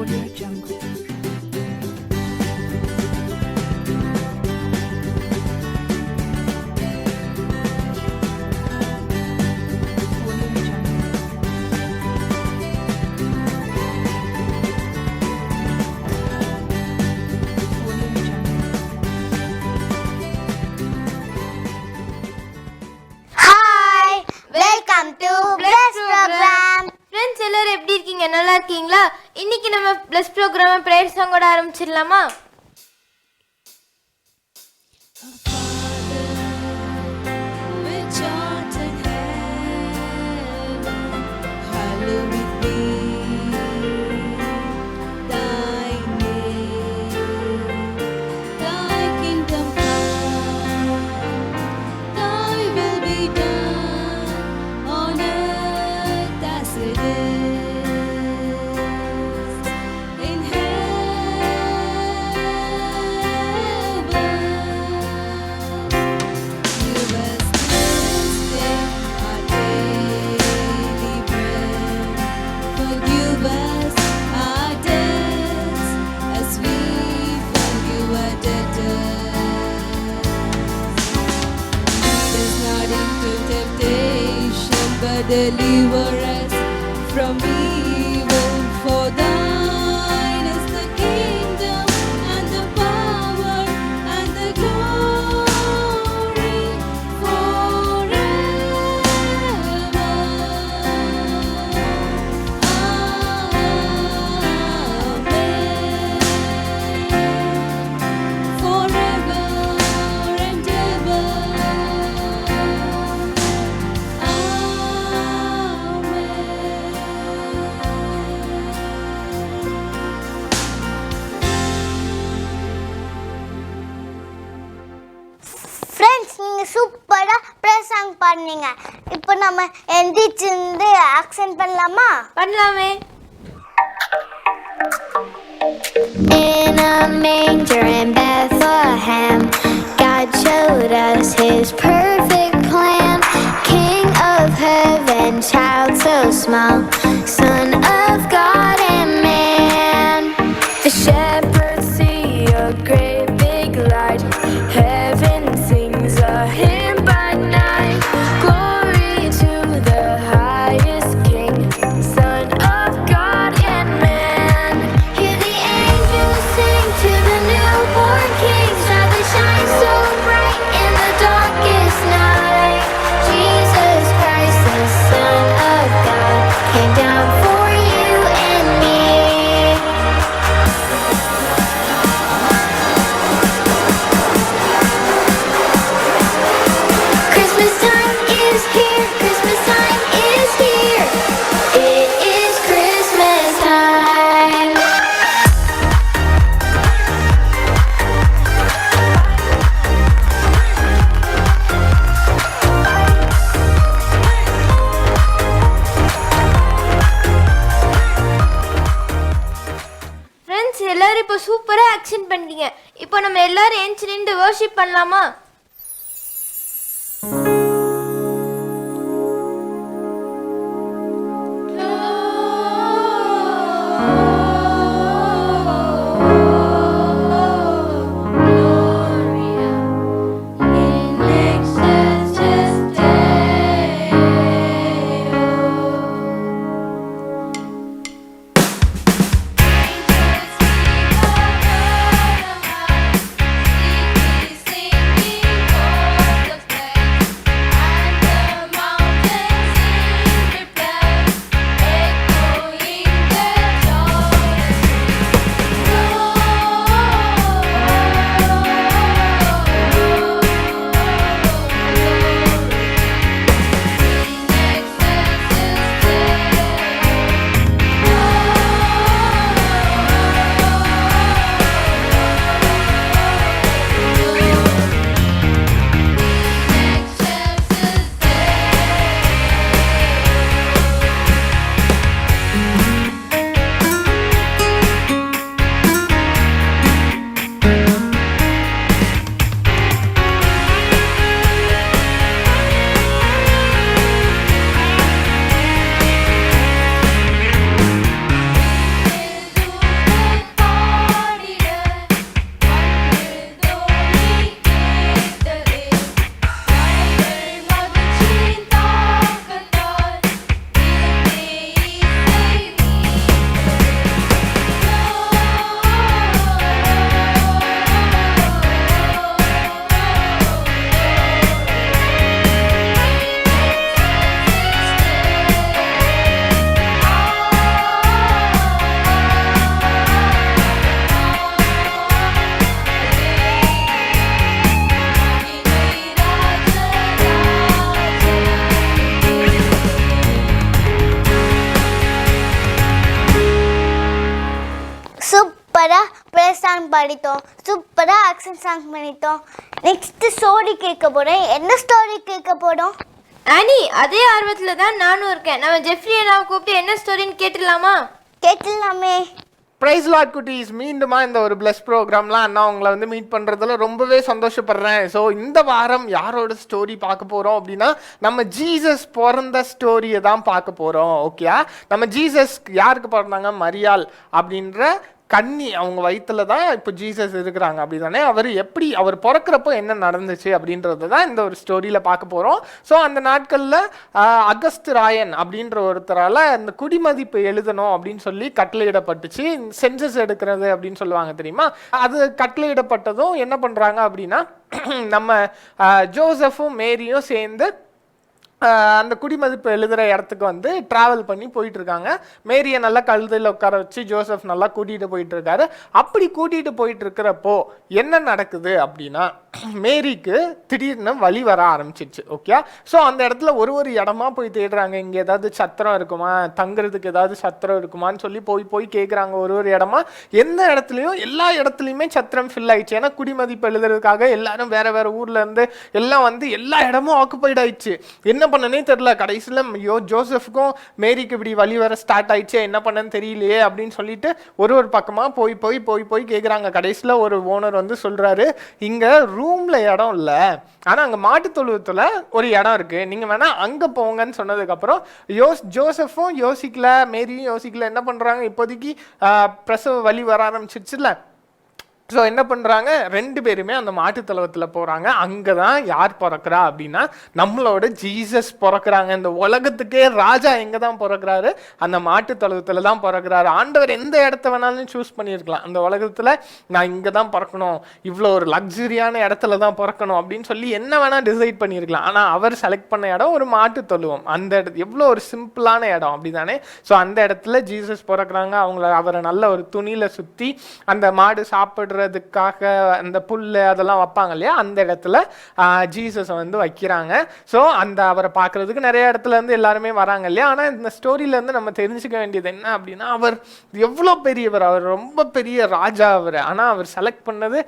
Audio Jungle. Audio Jungle. Audio Jungle. Hi welcome to plus programme. Friends எல்லாரும் எப்படி இருக்கீங்க? நல்லா இருக்கீங்களா? இன்னைக்கு நம்ம பிளஸ் ப்ரோக்ராம் ப்ரேயர் சாங்கோட ஆரம்பிச்சிடலாமா? Deliver us from evil, for thine is the kingdom and the power and the glory forever. Amen. Forever and ever. Friends, நீங்க சூப்பரா ப்ரேயர் சாங் பாடுனீங்க. இப்போ நம்ம எந்திரிச்சிருந்து ஆக்ஷன் பண்ணலாமா? பண்ணலாமே. In a manger in Bethlehem, God showed us His perfect plan. King of heaven, child so small, Son of God and man. The shepherds see a great big light. Heaven sings a hymn by night. Glory to the highest King, Son of God and man. Hear the angels sing to the newborn King. Star that shines so bright in the darkest night. Jesus Christ, the Son of God, came down for you and me. Christmas time is here, Christmas time is here. It is Christmas time. Friends எல்லாரும் இப்போ சூப்பரா action பண்ணீங்க. இப்போ நம்ம எல்லாரும் ஏஞ்சி நின்று worship பண்ணலாமா? Singing சூப்பராக ப்ரேஸ் சாங் பாடிட்டோம், சூப்பராக ஆக்ஷன் சாங் பண்ணிட்டோம். நெக்ஸ்ட் ஸ்டோரி கேட்க போகிறேன். என்ன ஸ்டோரி கேட்க போகிறோம்? ஆனி, அதே ஆர்வத்தில் தான் நானும் இருக்கேன். நம்ம ஜெஃப்ரி அண்ணாவை கூப்பிட்டு என்ன ஸ்டோரின்னு கேட்டுடலாமா? கேட்டுடலாமே. பிரைஸ் லார்ட் குட்டீஸ், மீண்டுமா இந்த ஒரு பிளஸ் ப்ரோக்ராம்லாம் அண்ணா உங்களை வந்து மீட் பண்ணுறதுல ரொம்பவே சந்தோஷப்படுறேன். ஸோ இந்த வாரம் யாரோட ஸ்டோரி பார்க்க போகிறோம் அப்படின்னா, நம்ம ஜீசஸ் பிறந்த ஸ்டோரியை தான் பார்க்க போகிறோம். ஓகே, நம்ம ஜீசஸ் யாருக்கு பிறந்தாங்க? மரியாள் அப்படின்ற கன்னி, அவங்க வயிற்றுல தான் இப்போ ஜீசஸ் இருக்கிறாங்க, அப்படி தானே? அவர் பிறக்கிறப்போ என்ன நடந்துச்சு அப்படின்றது தான் இந்த ஒரு ஸ்டோரியில் பார்க்க போகிறோம். ஸோ அந்த நாட்களில் அகஸ்ட் ராயன் அப்படின்ற ஒருத்தரால் இந்த குடிமதிப்பு எழுதணும் அப்படின்னு சொல்லி கட்டளையிடப்பட்டுச்சு. சென்சஸ் எடுக்கிறது அப்படின்னு சொல்லுவாங்க தெரியுமா? அது கட்டளையிடப்பட்டதும் என்ன பண்ணுறாங்க அப்படின்னா, நம்ம ஜோசஃபும் மேரியும் சேர்ந்து அந்த குடிமதிப்பு எழுதுகிற இடத்துக்கு வந்து ட்ராவல் பண்ணி போயிட்டுருக்காங்க. மேரியை நல்லா கழுதையில் உட்கார வச்சு ஜோசப் நல்லா கூட்டிகிட்டு போயிட்டுருக்காரு. அப்படி கூட்டிகிட்டு போயிட்டுருக்கிறப்போ என்ன நடக்குது அப்படின்னா, மேரிக்கு திடீர்னு வலி வர ஆரம்பிச்சிருச்சு. ஓகே, ஸோ அந்த இடத்துல ஒரு இடமா போய் தேடுறாங்க. இங்கே ஏதாவது சத்திரம் இருக்குமா, தங்குறதுக்கு ஏதாவது சத்திரம் இருக்குமான்னு சொல்லி போய் கேட்குறாங்க. ஒரு இடமா எந்த இடத்துலையும் எல்லா இடத்துலையுமே சத்திரம் ஃபில் ஆயிடுச்சு. ஏன்னா குடிமதிப்பு எழுதுறதுக்காக எல்லாரும் வேற வேற ஊர்ல இருந்து எல்லாம் வந்து எல்லா இடமும் ஆக்குபைட் ஆயிடுச்சு. என்ன பண்ணனே தெரியல. கடைசியில் ஜோசஃப்க்கும் மேரிக்கு இப்படி வழி வர ஸ்டார்ட் ஆயிடுச்சு, என்ன பண்ணன்னு தெரியலையே அப்படின்னு சொல்லிட்டு ஒரு பக்கமா போய் கேட்குறாங்க. கடைசியில் ஒரு ஓனர் வந்து சொல்றாரு, இங்க ரூம்ல இடம் இல்லை, ஆனா அங்க மாட்டு தொழுவத்துல ஒரு இடம் இருக்கு, நீங்க வேணா அங்க போங்கன்னு சொன்னதுக்கு அப்புறம் ஜோசஃபும் யோசிக்கல, மேரியும் யோசிக்கல. என்ன பண்றாங்க, இப்போதைக்கு பிரசவ வலி வர ஆரம்பிச்சிருச்சுல. ஸோ என்ன பண்ணுறாங்க, 2 பேருமே அந்த மாட்டுத்தலவத்தில் போகிறாங்க. அங்கே தான் யார் பிறக்கிறா அப்படின்னா, நம்மளோட ஜீசஸ் பிறக்கிறாங்க. இந்த உலகத்துக்கே ராஜா எங்கே தான் பிறக்கிறாரு? அந்த மாட்டுத்தலவத்தில் தான் பிறக்கிறாரு. ஆண்டவர் எந்த இடத்த வேணாலும் சூஸ் பண்ணியிருக்கலாம். அந்த உலகத்தில் நான் இங்கே தான் பிறக்கணும், இவ்வளோ ஒரு லக்ஸுரியான இடத்துல தான் பிறக்கணும் அப்படின்னு சொல்லி என்ன வேணால் டிசைட் பண்ணியிருக்கலாம். ஆனால் அவர் செலக்ட் பண்ண இடம் ஒரு மாட்டு தொழுவம். அந்த இடத்து எவ்வளோ ஒரு சிம்பிளான இடம், அப்படி தானே? ஸோ அந்த இடத்துல ஜீசஸ் பிறக்கிறாங்க. அவரை நல்ல ஒரு துணியில் சுற்றி அந்த மாடு சாப்பிட்ற அந்த புல்லு அதெல்லாம் வைப்பாங்க இல்லையா, அந்த இடத்துல ஜீசஸை வந்து வைக்கிறாங்க. ஸோ அந்த அவரை பார்க்கறதுக்கு நிறைய இடத்துல இருந்து எல்லாருமே வராங்க இல்லையா. ஆனால் இந்த ஸ்டோரியில இருந்து நம்ம தெரிஞ்சுக்க வேண்டியது என்ன அப்படின்னா, அவர் எவ்வளோ பெரியவர், அவர் ரொம்ப பெரிய ராஜா அவர். ஆனால் அவர் செலக்ட் பண்ணது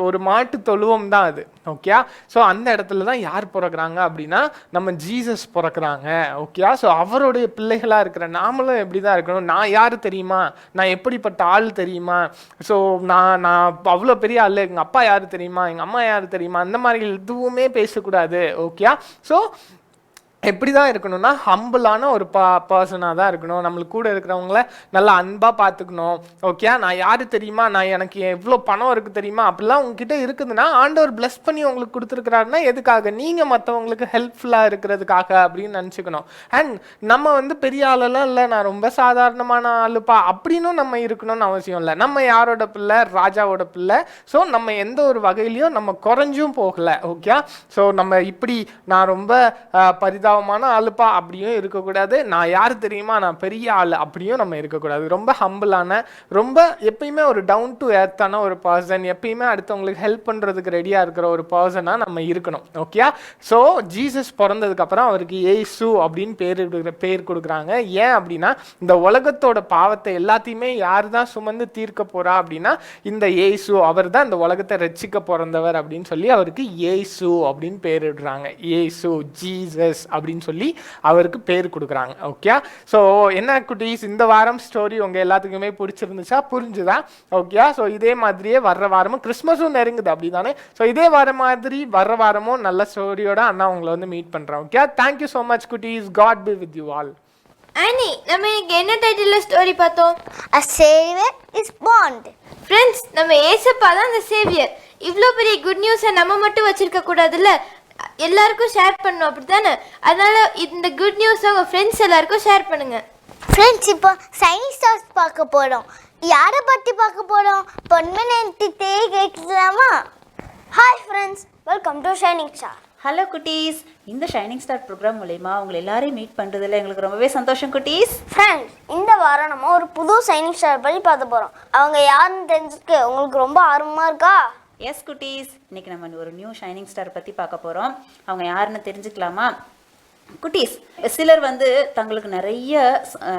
ஒரு மாட்டு தொழுவம் தான் அது. ஓகே, ஸோ அந்த இடத்துல தான் யார் பிறக்கிறாங்க அப்படின்னா, நம்ம ஜீசஸ் பிறக்கிறாங்க. ஓகே, ஸோ அவருடைய பிள்ளைகளாக இருக்கிற நாமளும் எப்படி தான் இருக்கணும்? நான் யார் தெரியுமா? நான் எப்படிப்பட்ட ஆள் தெரியுமா? ஸோ நான் அவ்வளோ பெரிய ஆள், எங்கள் அப்பா யாரு தெரியுமா, எங்கள் அம்மா யாரு தெரியுமா, அந்த மாதிரி எதுவுமே பேசக்கூடாது. ஓகே, ஸோ எப்படி தான் இருக்கணும்னா, ஹம்பிளான ஒரு பர்சனாக தான் இருக்கணும். நம்மளுக்கு கூட இருக்கிறவங்கள நல்லா அன்பாக பார்த்துக்கணும். ஓகே, நான் யார் தெரியுமா, நான் எனக்கு எவ்வளோ பணம் இருக்குது தெரியுமா, அப்படிலாம் உங்ககிட்ட இருக்குதுன்னா ஆண்டவர் பிளஸ் பண்ணி உங்களுக்கு கொடுத்துருக்குறாருன்னா எதுக்காக? நீங்கள் மற்றவங்களுக்கு ஹெல்ப்ஃபுல்லாக இருக்கிறதுக்காக அப்படின்னு நினச்சிக்கணும். அண்ட் நம்ம வந்து பெரிய ஆளெல்லாம் இல்லை, நான் ரொம்ப சாதாரணமான ஆளுப்பா அப்படின்னும் நம்ம இருக்கணும்னு அவசியம் இல்லை. நம்ம யாரோட பிள்ளை? ராஜாவோட பிள்ளை. ஸோ நம்ம எந்த ஒரு வகையிலையும் நம்ம குறைஞ்சும் போகலை. ஓகே, ஸோ நம்ம இப்படி நான் ரொம்ப ஆளுப்பா அப்படியும் இருக்கக்கூடாது, நான் யாரு தெரியுமா, நான் பெரிய ஆள் அப்படியும் நம்ம இருக்கக்கூடாது. ரொம்ப ஹம்பிளான, ரொம்ப எப்பயுமே ஒரு டவுன் டு எர்த்தான ஒரு பர்சன், எப்பயுமே அடுத்தவங்களுக்கு ஹெல்ப் பண்றதுக்கு ரெடியா இருக்கிற ஒரு பர்சனா நம்ம இருக்கணும். ஓகே, ஸோ ஜீசஸ் பிறந்ததுக்கு அப்புறம் அவருக்கு இயேசு அப்படின்னு பேர் கொடுக்குறாங்க. ஏன் அப்படின்னா, இந்த உலகத்தோட பாவத்தை எல்லாத்தையுமே யார் தான் சுமந்து தீர்க்க போறா அப்படின்னா, இந்த இயேசு. அவர் தான் இந்த உலகத்தை ரட்சிக்க பிறந்தவர் அப்படின்னு சொல்லி அவருக்கு இயேசு அப்படின்னு பேரிடுறாங்க. இயேசு, ஜீசஸ் அப்படின்னு சொல்லி அவருக்கு பேர் கொடுக்குறாங்க. ஓகே, ஸோ என்ன குட்டீஸ், இந்த வாரம் ஸ்டோரி உங்க எல்லாத்துக்குமே பிடிச்சிருந்துச்சா? புரிஞ்சுதா? ஓகே, ஸோ இதே மாதிரியே வர்ற வாரமும் கிறிஸ்மஸும் நெருங்குது, அப்படி தானே? ஸோ இதே வாரம் மாதிரி வர்ற வாரமும் நல்ல ஸ்டோரியோட அண்ணா உங்களை வந்து மீட் பண்றேன். ஓகே, தேங்க்யூ ஸோ மச் குட்டீஸ். God be with you all. Annie, நம்ம இன்னைக்கு என்ன டைட்டில் ஸ்டோரி பார்த்தோம்? A savior is born. Friends, நம்ம ஏசப்பா தான் அந்த சேவியர். இவ்வளோ பெரிய குட் நியூஸை நம்ம மட்டும் வச்சிருக்க கூடாதுல்ல, எல்லாருக்கும் ஷேர் பண்ணணும், அப்படித்தானே? அதனால இந்த குட் நியூஸ் உங்க ஃப்ரெண்ட்ஸ் எல்லாருக்கும் ஷேர் பண்ணுங்க. ஃப்ரெண்ட்ஸ், இப்போ சயின்ஸ் ஸ்டார்ஸ் பார்க்க போறோம். யாரை பற்றி பார்க்க போறோம்? பொன்மனேந்தி கேட்கலாமா? Hi friends, welcome to shining star. Hello குட்டீஸ், இந்த ஷைனிங் ஸ்டார் ப்ரோக்ராம் மூலமா உங்களை எல்லாரையும் மீட் பண்ணுறதுல எங்களுக்கு ரொம்பவே சந்தோஷம் குட்டீஸ். ஃப்ரெண்ட்ஸ், இந்த வாரம் நம்ம ஒரு புது ஷைனிங் ஸ்டார் பற்றி பார்க்க போகிறோம். அவங்க யாருன்னு தெரிஞ்சுக்க உங்களுக்கு ரொம்ப ஆர்வமாக இருக்கா? எஸ் குட்டீஸ், இன்னைக்கு நம்ம ஒரு நியூ ஷைனிங் ஸ்டார் பற்றி பார்க்க போகிறோம். அவங்க யாருன்னு தெரிஞ்சுக்கலாமா? குட்டீஸ், சிலர் வந்து தங்களுக்கு நிறைய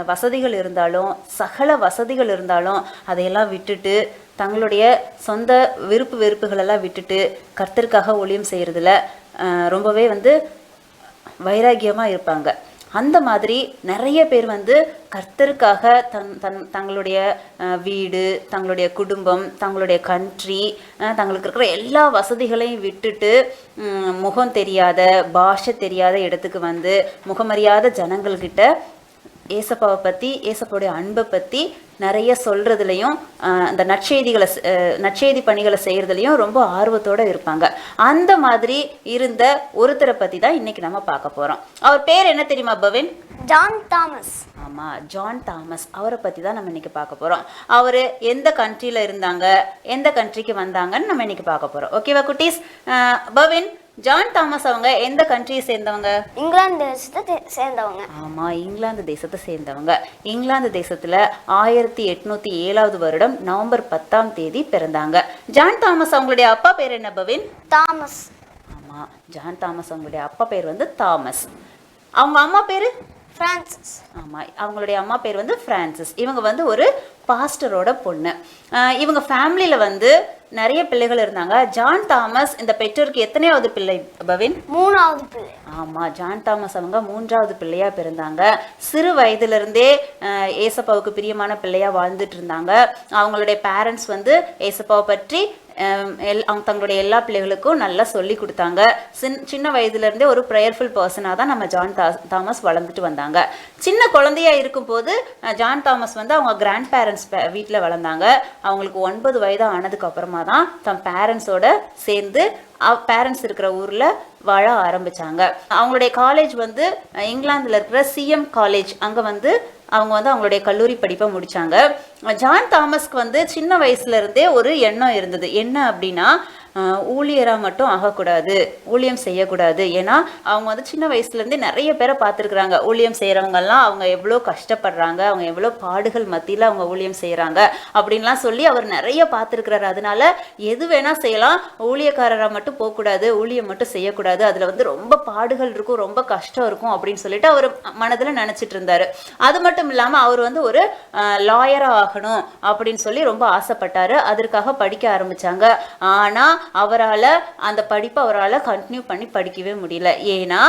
வசதிகள் இருந்தாலும், சகல வசதிகள் இருந்தாலும் அதையெல்லாம் விட்டுட்டு, தங்களுடைய சொந்த விருப்பு வெறுப்புகளெல்லாம் விட்டுட்டு கர்த்தருக்காக ஊழியம் செய்கிறதுல ரொம்பவே வந்து வைராக்கியமாக இருப்பாங்க. அந்த மாதிரி நிறைய பேர் வந்து கர்த்தருக்காக தங்களுடைய வீடு, தங்களுடைய குடும்பம், தங்களுடைய கண்ட்ரி, தங்களுக்கு இருக்கிற எல்லா வசதிகளையும் விட்டுட்டு முகம் தெரியாத, பாஷை தெரியாத இடத்துக்கு வந்து முகமறியாத ஜனங்கள்கிட்ட ஏசப்பாவை பற்றி, ஏசப்பாவுடைய அன்பை பற்றி நிறைய சொல்கிறதுலையும் அந்த நற்செய்தி பணிகளை செய்கிறதுலையும் ரொம்ப ஆர்வத்தோடு இருப்பாங்க. அந்த மாதிரி இருந்த ஒருத்தரை பற்றி தான் இன்றைக்கி நம்ம பார்க்க போகிறோம். அவர் பேர் என்ன தெரியுமா பவின்? John Thomas. ஆமாம், ஜான் தாமஸ். அவரை பற்றி தான் நம்ம இன்றைக்கி பார்க்க போகிறோம். அவர் எந்த கண்ட்ரியில் இருந்தாங்க, எந்த கண்ட்ரிக்கு வந்தாங்கன்னு நம்ம இன்றைக்கி பார்க்க போகிறோம். ஓகேவா குட்டீஸ்? பவின், ஜான் தாமஸ் அவங்க எந்த கண்ட்ரியை சேர்ந்தவங்க? இங்கிலாந்து தேசத்தை சேர்ந்தவங்க. ஆமாம், இங்கிலாந்து தேசத்தை சேர்ந்தவங்க. இங்கிலாந்து தேசத்தில் 1807 வருடம் நவம்பர் 10 பிறந்தாங்க. ஜான் தாமஸ் அவங்களுடைய அப்பா பேர் என்ன பவின்? தாமஸ். ஆமாம், ஜான் தாமஸ் அவங்களுடைய அப்பா பேர் வந்து தாமஸ். அவங்க அம்மா பேர் பிரான்சிஸ். ஆமாம், அவங்களுடைய அம்மா பேர் வந்து பிரான்சிஸ். இவங்க வந்து ஒரு பாஸ்டரோட பொண்ணு. இவங்க ஃபேமிலியில் வந்து நிறைய பிள்ளைகள் இருந்தாங்க. ஜான் தாமஸ் இந்த பெற்றோருக்கு எத்தனையாவது பிள்ளை பவின்? 3வது பிள்ளை. ஆமாம், ஜான் தாமஸ் அவங்க 3வது பிள்ளையாக பிறந்தாங்க. சிறு வயதிலிருந்தே ஏசப்பாவுக்கு பிரியமான பிள்ளையாக வாழ்ந்துட்டு இருந்தாங்க. அவங்களுடைய பேரண்ட்ஸ் வந்து ஏசப்பாவை பற்றி அவங்க தங்களுடைய எல்லா பிள்ளைகளுக்கும் நல்லா சொல்லி கொடுத்தாங்க. சின்ன வயதுலேருந்தே ஒரு ப்ரேயர்ஃபுல் பர்சனாக தான் நம்ம ஜான் தாமஸ் வளர்ந்துட்டு வந்தாங்க. சின்ன குழந்தையாக இருக்கும்போது ஜான் தாமஸ் வந்து அவங்க கிராண்ட் பேரண்ட்ஸ் வீட்டில் வளர்ந்தாங்க. அவங்களுக்கு 9 வயது ஆனதுக்கு அப்புறமா தான் தன் பேரண்ட்ஸோட சேர்ந்து பேரண்ட்ஸ் இருக்கிற ஊரில் வாழ ஆரம்பித்தாங்க. அவங்களுடைய காலேஜ் வந்து இங்கிலாந்தில் இருக்கிற சிஎம் காலேஜ், அங்கே வந்து அவங்க வந்து அவங்களுடைய கல்லூரி படிப்பை முடித்தாங்க. ஜான் தாமஸ்க்கு வந்து சின்ன வயசுலேருந்தே ஒரு எண்ணம் இருந்தது. என்ன அப்படின்னா, ஊழியராக மட்டும் ஆகக்கூடாது, ஊழியம் செய்யக்கூடாது. ஏன்னா அவங்க வந்து சின்ன வயசுலேருந்தே நிறைய பேரை பார்த்துருக்குறாங்க. ஊழியம் செய்கிறவங்கெல்லாம் அவங்க எவ்வளோ கஷ்டப்படுறாங்க, அவங்க எவ்வளோ பாடுகள் மத்தியில் அவங்க ஊழியம் செய்கிறாங்க அப்படின்லாம் சொல்லி அவர் நிறைய பார்த்துருக்குறாரு. அதனால எது வேணால் செய்யலாம், ஊழியக்காரராக மட்டும் போகக்கூடாது, ஊழியம் மட்டும் செய்யக்கூடாது, அதில் வந்து ரொம்ப பாடுகள் இருக்கும், ரொம்ப கஷ்டம் இருக்கும் அப்படின்னு சொல்லிட்டு அவர் மனதில் நினச்சிட்டு இருந்தார். அது மட்டும் இல்லாமல் அவர் வந்து ஒரு லாயராக ஆகணும் அப்படின்னு சொல்லி ரொம்ப ஆசைப்பட்டார். அதற்காக படிக்க ஆரம்பித்தாங்க. ஆனால் அவரால் அந்த படிப்பை அவரால் கண்டினியூ பண்ணி படிக்கவே முடியல. ஏன்னா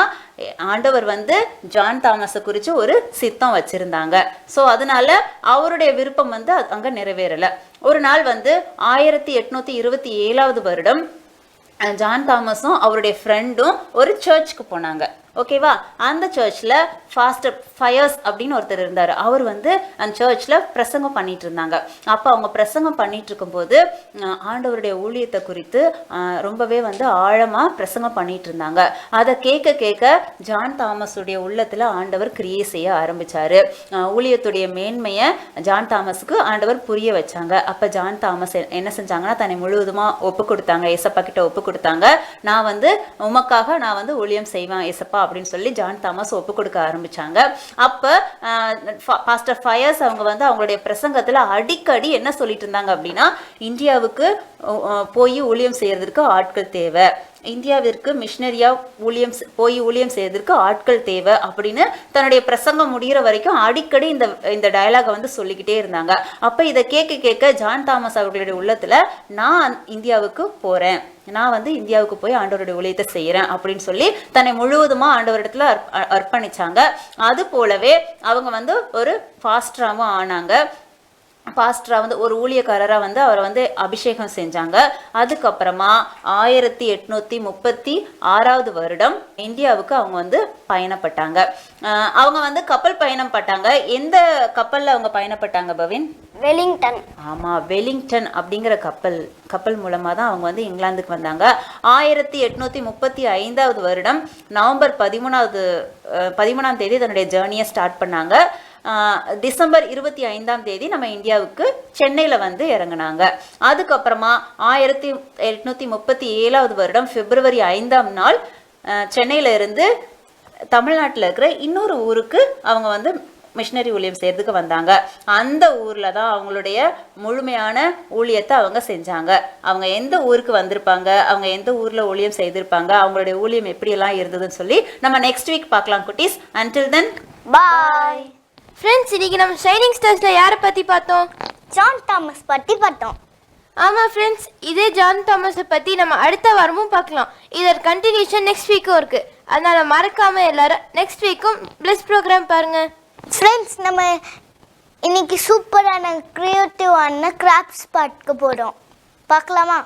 ஆண்டவர் வந்து ஜான் தாமஸை குறித்து ஒரு சித்தம் வச்சுருந்தாங்க. ஸோ அதனால அவருடைய விருப்பம் வந்து அங்கே நிறைவேறலை. ஒரு நாள் வந்து 1827 வருடம் ஜான் தாமஸும் அவருடைய ஃப்ரெண்டும் ஒரு சர்ச்சுக்கு போனாங்க. ஓகேவா? அந்த சர்ச்சில் ஃபாஸ்டர் ஃபயர்ஸ் அப்படின்னு ஒருத்தர் இருந்தார். அவர் வந்து அந்த சர்ச்சில் பிரசங்கம் பண்ணிட்டு இருந்தாங்க. அப்போ அவங்க பிரசங்கம் பண்ணிட்டு இருக்கும்போது ஆண்டவருடைய ஊழியத்தை குறித்து ரொம்பவே வந்து ஆழமாக பிரசங்கம் பண்ணிட்டு இருந்தாங்க. அதை கேட்க கேட்க ஜான் தாமஸுடைய உள்ளத்தில் ஆண்டவர் கிரியை செய்ய ஆரம்பித்தார். ஊழியத்துடைய மேன்மையை ஜான் தாமஸுக்கு ஆண்டவர் புரிய வச்சாங்க. அப்போ ஜான் தாமஸ் என்ன செஞ்சாங்கன்னா, தன்னை முழுவதுமாக ஒப்பு கொடுத்தாங்க, ஏசப்பா கிட்ட ஒப்பு கொடுத்தாங்க. நான் வந்து உமக்காக நான் வந்து ஊழியம் செய்வேன் ஏசப்பா அப்படின்னு சொல்லி ஜான் தாமஸ் ஒப்பு கொடுக்க ஆரம்பிச்சாங்க. அப்போ பாஸ்டர் ஃபயர்ஸ் அவங்க வந்து அவங்களுடைய பிரசங்கத்தில் அடிக்கடி என்ன சொல்லிட்டு இருந்தாங்க அப்படின்னா, இந்தியாவுக்கு போய் ஊழியம் செய்யறதுக்கு ஆட்கள் தேவை, இந்தியாவிற்கு மிஷினரியா ஊழியம் செய்யறதுக்கு ஆட்கள் தேவை அப்படின்னு தன்னுடைய பிரசங்கம் முடிகிற வரைக்கும் அடிக்கடி இந்த டயலாகை வந்து சொல்லிக்கிட்டே இருந்தாங்க. அப்போ இதை கேட்க கேட்க ஜான் தாமஸ் அவர்களுடைய உள்ளத்தில், நான் இந்தியாவுக்கு போகிறேன், நான் வந்து இந்தியாவுக்கு போய் ஆண்டவருடைய ஊழியத்தை செய்கிறேன் அப்படின்னு சொல்லி தன்னை முழுவதுமாக ஆண்டவரிடத்துல அர்ப்பணிச்சாங்க. அது போலவே அவங்க வந்து ஒரு ஃபாஸ்டராகவும் ஆனாங்க. பாஸ்டரா வந்து ஒரு ஊழியக்காரராக வந்து அவரை வந்து அபிஷேகம் செஞ்சாங்க. அதுக்கப்புறமா 1836 வருடம் இந்தியாவுக்கு அவங்க வந்து பயணப்பட்டாங்க. அவங்க வந்து கப்பல் பயணம் பட்டாங்க. எந்த கப்பலில் அவங்க பயணப்பட்டாங்க பவின்? வெலிங்டன். ஆமாம், வெலிங்டன் அப்படிங்கிற கப்பல் மூலமாக தான் அவங்க வந்து இங்கிலாந்துக்கு வந்தாங்க. 1835 வருடம் நவம்பர் 13ஆம் தேதி தன்னுடைய ஜேர்னியை ஸ்டார்ட் பண்ணாங்க. டிசம்பர் 25 நம்ம இந்தியாவுக்கு சென்னையில் வந்து இறங்கினாங்க. அதுக்கப்புறமா 1837 வருடம் பிப்ரவரி 5 சென்னையில் இருந்து தமிழ்நாட்டில் இருக்கிற இன்னொரு ஊருக்கு அவங்க வந்து மிஷினரி ஊழியம் செய்யறதுக்கு வந்தாங்க. அந்த ஊர்ல தான் அவங்களுடைய முழுமையான ஊழியத்தை அவங்க செஞ்சாங்க. அவங்க எந்த ஊருக்கு வந்திருப்பாங்க, அவங்க எந்த ஊர்ல ஊழியம் செய்திருப்பாங்க, அவங்களுடைய ஊழியம் எப்படியெல்லாம் இருந்ததுன்னு சொல்லி நம்ம நெக்ஸ்ட் வீக் பார்க்கலாம் குட்டீஸ். until then பாய் ஃப்ரெண்ட்ஸ், இன்னைக்கு நம்ம ஷைனிங் ஸ்டார்ஸ்ல யாரை பத்தி பார்த்தோம்? ஜான் தாமஸ் பற்றி பார்த்தோம். ஆமாம் ஃப்ரெண்ட்ஸ், இதே ஜான் தாமஸை பற்றி நம்ம அடுத்த வாரமும் பார்க்கலாம். இதோட கண்டினியூஷன் நெக்ஸ்ட் வீக்கும் இருக்குது. அதனால் மறக்காமல் எல்லாரும் நெக்ஸ்ட் வீக்கும் பிளஸ் ப்ரோக்ராம் பாருங்கள். ஃப்ரெண்ட்ஸ், நம்ம இன்னைக்கு சூப்பரான க்ரியேட்டிவான கிராஃப்ட்ஸ் பார்க்க போகிறோம். பார்க்கலாமா?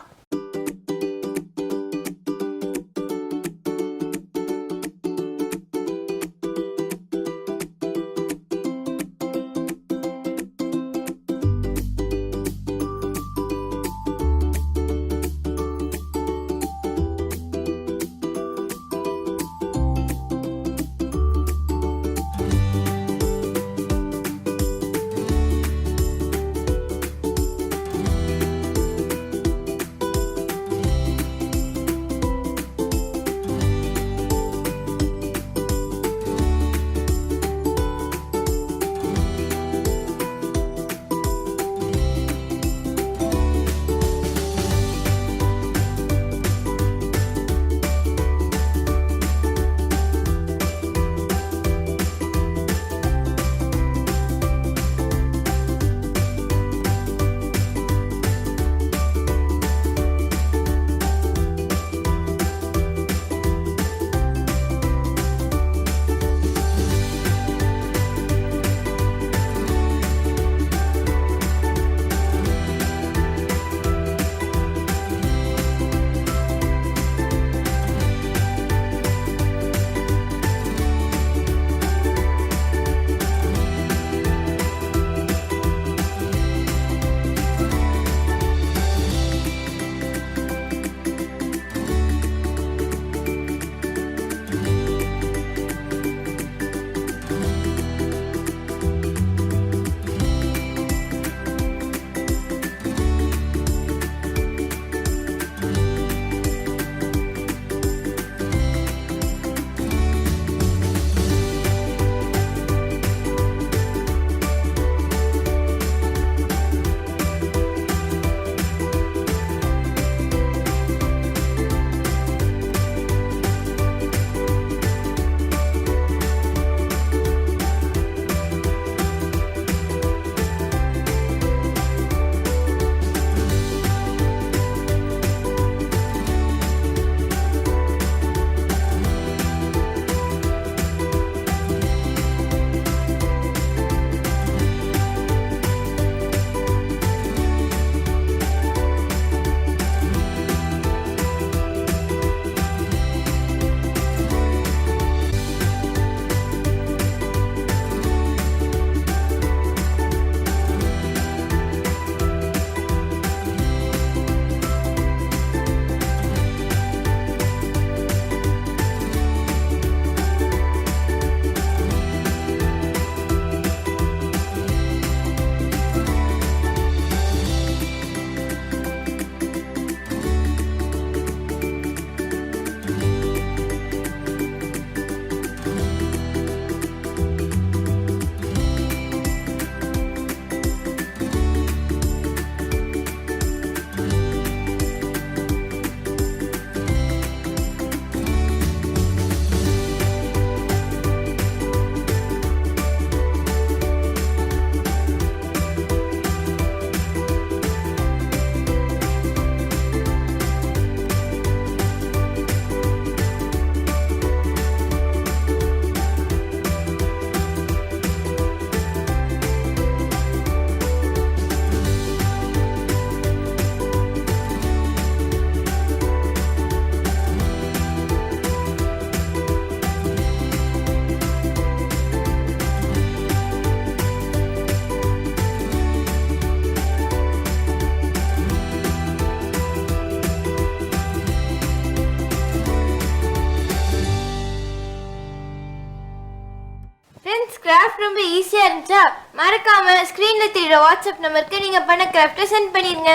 கிராஃப்ட் ரொம்ப ஈஸியா இருந்துச்சா? மறக்காம ஸ்கிரீன்ல தெரியுற வாட்ஸ்அப் நம்பருக்கு நீங்க பண்ண கிராஃப்ட்டை சென்ட் பண்ணிருங்க.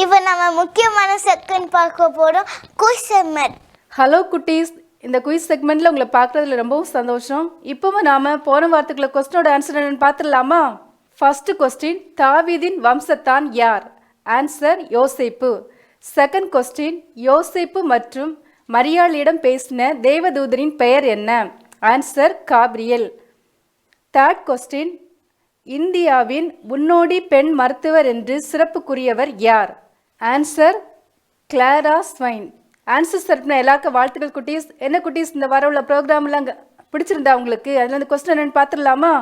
இப்போ நம்ம முக்கியமான செகண்ட் பார்க்க போறோம் குயிஸ் மெட். ஹலோ குட்டீஸ், இந்த குயிஸ் செக்மெண்ட்டில் உங்களை பார்க்குறதுல ரொம்பவும் சந்தோஷம். இப்போவும் நாம் போன வாரத்துக்குள்ள கொஸ்டினோட ஆன்சர் என்னன்னு பார்த்துடலாமா? ஃபர்ஸ்ட் கொஸ்டின், தாவீதின் வம்சத்தான் யார்? ஆன்சர் யோசேப்பு. செகண்ட் கொஸ்டின், யோசேப்பு மற்றும் மரியாளிடம் பேசின தேவதூதரின் பெயர் என்ன? Answer Gabriel. தேர்ட் கொஸ்டின், இந்தியாவின் முன்னோடி பெண் மருத்துவர் என்று சிறப்புக்குரியவர் யார்? Answer Clara swine. ஆன்சர் சர்ப்ன எல்லாருக்கும் வாழ்த்துக்கள் குட்டீஸ். என்ன குட்டீஸ், இந்த வர உள்ள ப்ரோக்ராம்லாம் பிடிச்சிருந்தா உங்களுக்கு? அதில் அந்த கொஸ்டின் என்னன்னு பார்த்துடலாமா?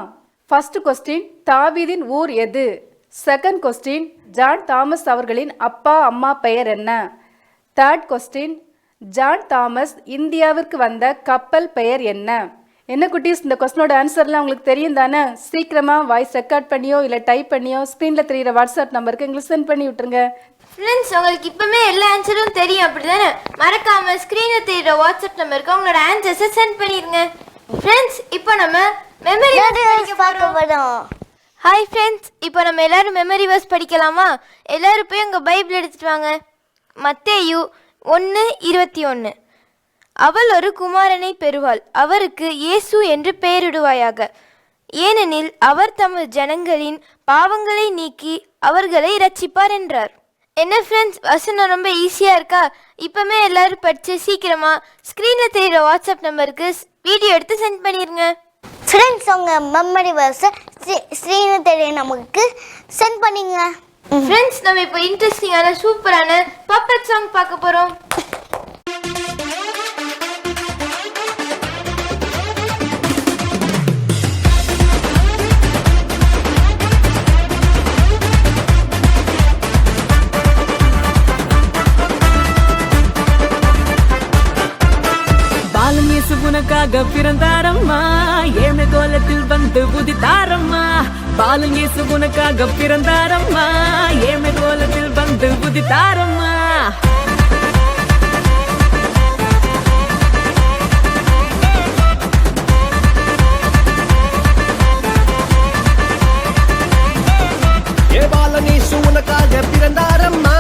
ஃபர்ஸ்ட் கொஸ்டின், தாவீதின் ஊர் எது? செகண்ட் கொஸ்டின், ஜான் தாமஸ் அவர்களின் அப்பா அம்மா பெயர் என்ன? தேர்ட் கொஸ்டின், ஜான் தாமஸ் இந்தியாவிற்கு வந்த கப்பல் பெயர் என்ன? என்ன குட்டீஸ், இந்த கொஸ்டினோட ஆன்சர்லாம் உங்களுக்கு தெரியும் தானே? சீக்கிரமாக வாய்ஸ் ரெக்கார்ட் பண்ணியோ இல்லை டைப் பண்ணியோ ஸ்க்ரீனில் தெரிகிற வாட்ஸ்அப் நம்பருக்கு எங்களுக்கு சென்ட் பண்ணி விட்டுருங்க. ஃப்ரெண்ட்ஸ், உங்களுக்கு இப்போமே எல்லா ஆன்சரும் தெரியும் அப்படி தானே? மறக்காமல் ஸ்க்ரீனில் தெரிகிற வாட்ஸ்அப் நம்பருக்கு உங்களோட ஆன்சர்ஸை சென்ட் பண்ணிடுங்க. ஃப்ரெண்ட்ஸ், இப்போ நம்ம மெமரி பார்க்க போறோம். ஹாய் ஃப்ரெண்ட்ஸ், இப்போ நம்ம எல்லாரும் மெமரி வேர்ஸ் படிக்கலாமா? எல்லாரும் போய் உங்கள் பைபிள் எடுத்துட்டு வாங்க. மத்தேயு 1:21. அவள் ஒரு குமாரனை பெறுவாள், அவருக்கு இயேசு என்று பெயரிடுவாயாக, ஏனெனில் அவர் தமது ஜனங்களின் பாவங்களை நீக்கி அவர்களை இரட்சிப்பார் என்றார். என்ன ஃப்ரெண்ட்ஸ், வசனம் ரொம்ப ஈஸியாக இருக்கா? இப்போமே எல்லாரும் படித்து சீக்கிரமாக ஸ்க்ரீனில் தெரிகிற வாட்ஸ்அப் நம்பருக்கு வீடியோ எடுத்து சென்ட் பண்ணிடுங்க. ஃப்ரெண்ட்ஸ், உங்கள் மெமரி வேர்ஸை ஸ்க்ரீனில் தெரிய நமக்கு சென்ட் பண்ணிங்க. ஃப்ரெண்ட்ஸ், நம்ம இப்போ இன்ட்ரெஸ்டிங்கான சூப்பரான பப்பட் சாங் பார்க்க போகிறோம். உனக்காக பிறந்தாரம்மா, ஏழை கோலத்தில் வந்து உதித்தாரம்மா. பாலன் இயேசு உனக்காக பிறந்தாரம்மா, ஏழை கோலத்தில் வந்து உதித்தாரம்மா. பாலன் இயேசு உனக்காக பிறந்தாரம்மா,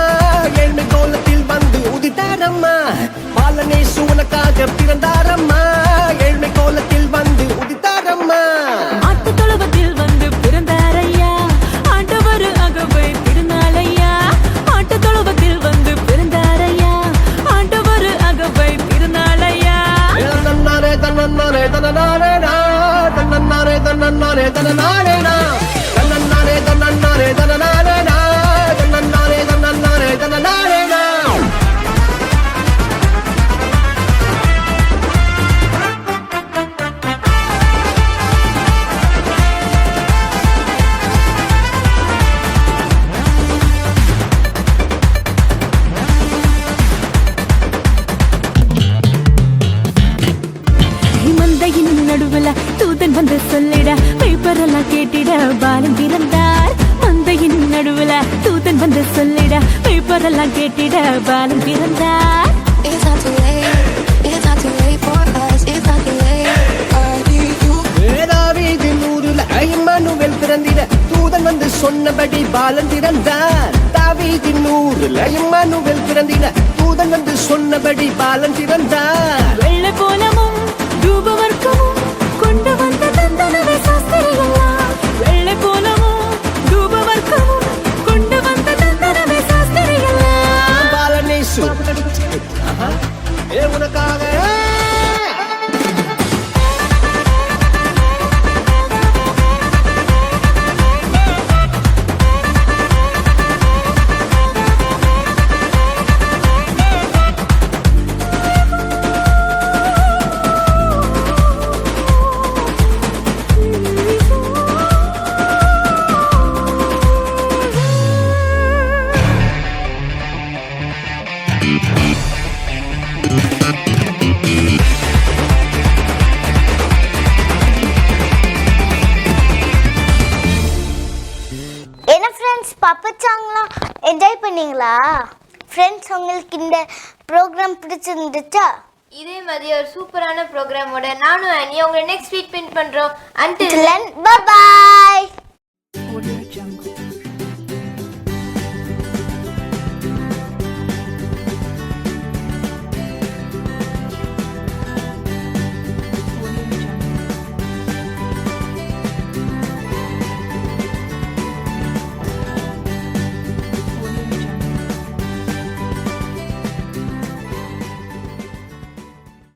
ஏழை கோலத்தில் வந்து உதித்தாரம்மா. பாலன் இயேசு உனக்காக பிறந்தாரம்மா, ஏழ்மை கோலத்தில் வந்து உதித்தாரம்மா. ஆட்டு தொழுவத்தில் வந்து பிறந்தாரையா, ஆண்டவர் அகவை திருநாளையா. ஆட்டு தொழுவத்தில் வந்து பிறந்தாரையா, ஆண்டவர் அகவை திருநாளையா. தன்னாரே தன்னாரே தன்னாரேனா, தன்னாரே தன்னாரே தன்னாரேனா, தன்னாரே தன்னாரே தன்னாரேனா, தன்னாரே தன்னாரே தன்னாரேனா. நடுவுல தூதன் வந்து சொல்லிட, பேப்பரெல்லாம் கேட்டிட பாலன் பிறந்தார். மந்தையின் நடுவுல தூதன் வந்து சொல்லிட, பேப்பரெல்லாம் கேட்டிட பாலன் பிறந்தார். It's not too late, it's not too late for us, it's not too late for you. தாவீதின் ஊரில் இம்மானுவேல் பிறந்திட, தூதன் வந்து சொன்னபடி பாலன் பிறந்தார். தாவீதின் ஊரில் இம்மானுவேல் பிறந்திட, தூதன் வந்து சொன்னபடி பாலன் பிறந்தார். வெள்ளை போலமும் தூபவர்க்கமும் கொண்டு வந்த தந்தனவே சாஸ்திரிகளா. வெள்ளை போலமும் தூபவர்க்கமும் கொண்டு வந்த தந்தனவே சாஸ்திரிகளா. பாலனேசு உனக்காக என்ன ஃப்ரெண்ட்ஸ், பப்பட் சாங்லாம் என்ஜாய் பண்ணீங்களா? ஃப்ரெண்ட்ஸ், உங்களுக்கு இந்த ப்ரோக்ராம் பிடிச்சிருந்துச்சா? இதே மாதிரி ஒரு சூப்பரான ப்ரோக்ராமோட நானும் அனி உங்களை நெக்ஸ்ட் வீக் மீட் பண்றோம். Until then, bye bye.